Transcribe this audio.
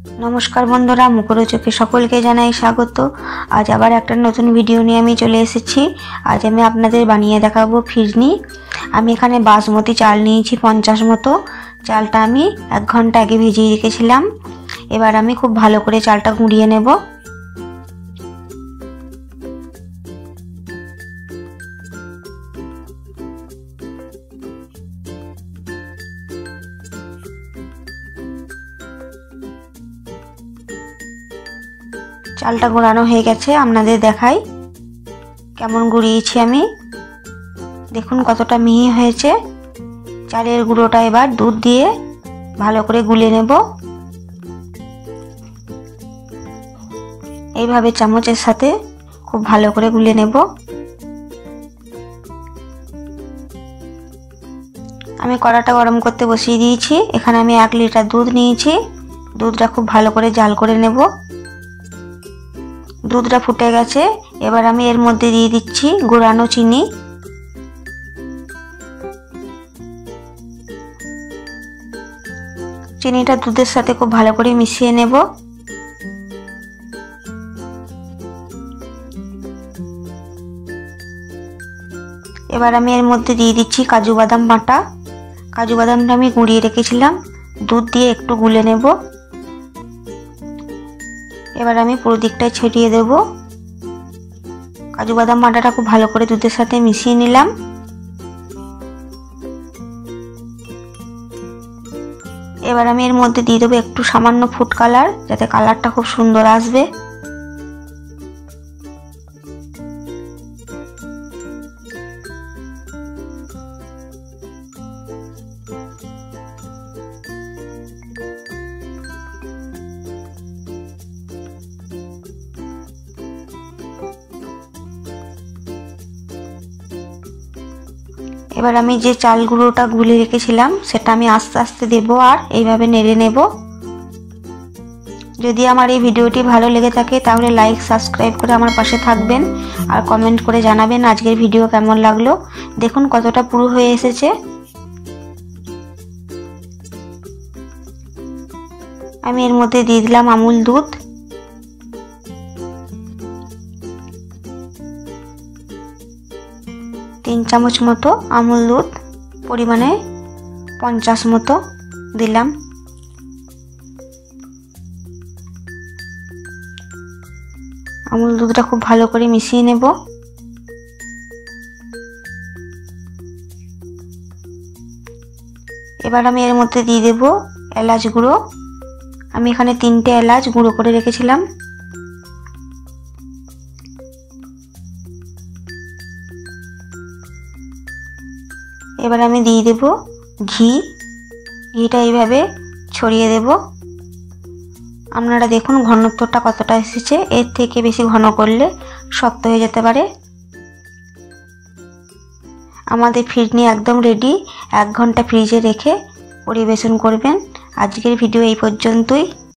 নমস্কার বন্ধুরা, মুখরোচকে সকলকে জানাই স্বাগত। আজ আবার একটা নতুন ভিডিও নিয়ে আমি চলে এসেছি। আজ আমি আপনাদের বানিয়ে দেখাবো ফিরনি। আমি এখানে বাসমতি চাল নিয়েছি 50 মতো। চালটা আমি 1 ঘন্টা আগে ভিজিয়ে রেখেছিলাম। এবার আমি খুব ভালো করে চালটা গুঁড়িয়ে নেব। চালটা গুঁড়ানো হয়ে গেছে, আপনাদের দেখাই কেমন গুঁড়িয়েছি আমি। দেখুন কতটা মিহি হয়েছে। চালের গুঁড়োটা এবার দুধ দিয়ে ভালো করে গুলে নেব। এইভাবে চামচের সাথে খুব ভালো করে গুলে নেব। আমি কড়াটা গরম করতে বসিয়ে দিয়েছি। এখানে আমি 1 লিটার দুধ নিয়েছি। দুধটা খুব ভালো করে জাল করে নেব। দুধটা ফুটে গেছে। এবার আমি এর মধ্যে দিয়ে দিচ্ছি গুঁড়ানো চিনি। চিনিটা দুধের সাথে খুব ভালো করে মিশিয়ে নেব। এবার আমি এর মধ্যে দিয়ে দিচ্ছি কাজু বাদাম বাটা। কাজু বাদামটা আমি গুঁড়িয়ে রেখেছিলাম, দুধ দিয়ে একটু গুলে নেব। এবার আমি পুরো দিকটায় ছড়িয়ে দেব। কাজু বাদাম বাটাটা খুব ভালো করে দুধের সাথে মিশিয়ে নিলাম। এবার আমি এর মধ্যে দিয়ে দেবো একটু সামান্য ফুড কালার, যাতে কালারটা খুব সুন্দর আসবে। এবার আমি যে চাল গুঁড়োটা গুলে রেখেছিলাম সেটা আমি আস্তে আস্তে দেব আর এইভাবে নেড়ে নেব। যদি আমার এই ভিডিওটি ভালো লেগে থাকে তাহলে লাইক সাবস্ক্রাইব করে আমার পাশে থাকবেন আর কমেন্ট করে জানাবেন আজকের ভিডিও কেমন লাগলো। দেখুন কতটা পুরো হয়ে এসেছে। আমি এর মধ্যে দিয়ে দিলাম আমুল দুধ। তিন চামচ মতো আমুল দুধ, পরিমাণে 50 মতো দিলাম। আমুল দুধটা খুব ভালো করে মিশিয়ে নেব। এবার আমি এর মধ্যে দিয়ে দেব এলাচ গুঁড়ো। আমি এখানে 3টে এলাচ গুঁড়ো করে রেখেছিলাম। এবার আমি দিয়ে দেব ঘি। ঘিটা এইভাবে ছড়িয়ে দেব। আপনারা দেখুন ঘনত্বটা কতটা এসেছে। এর থেকে বেশি ঘন করলে শক্ত হয়ে যেতে পারে। আমাদের ফিরনি একদম রেডি। 1 ঘন্টা ফ্রিজে রেখে পরিবেশন করবেন। আজকের ভিডিও এই পর্যন্তই।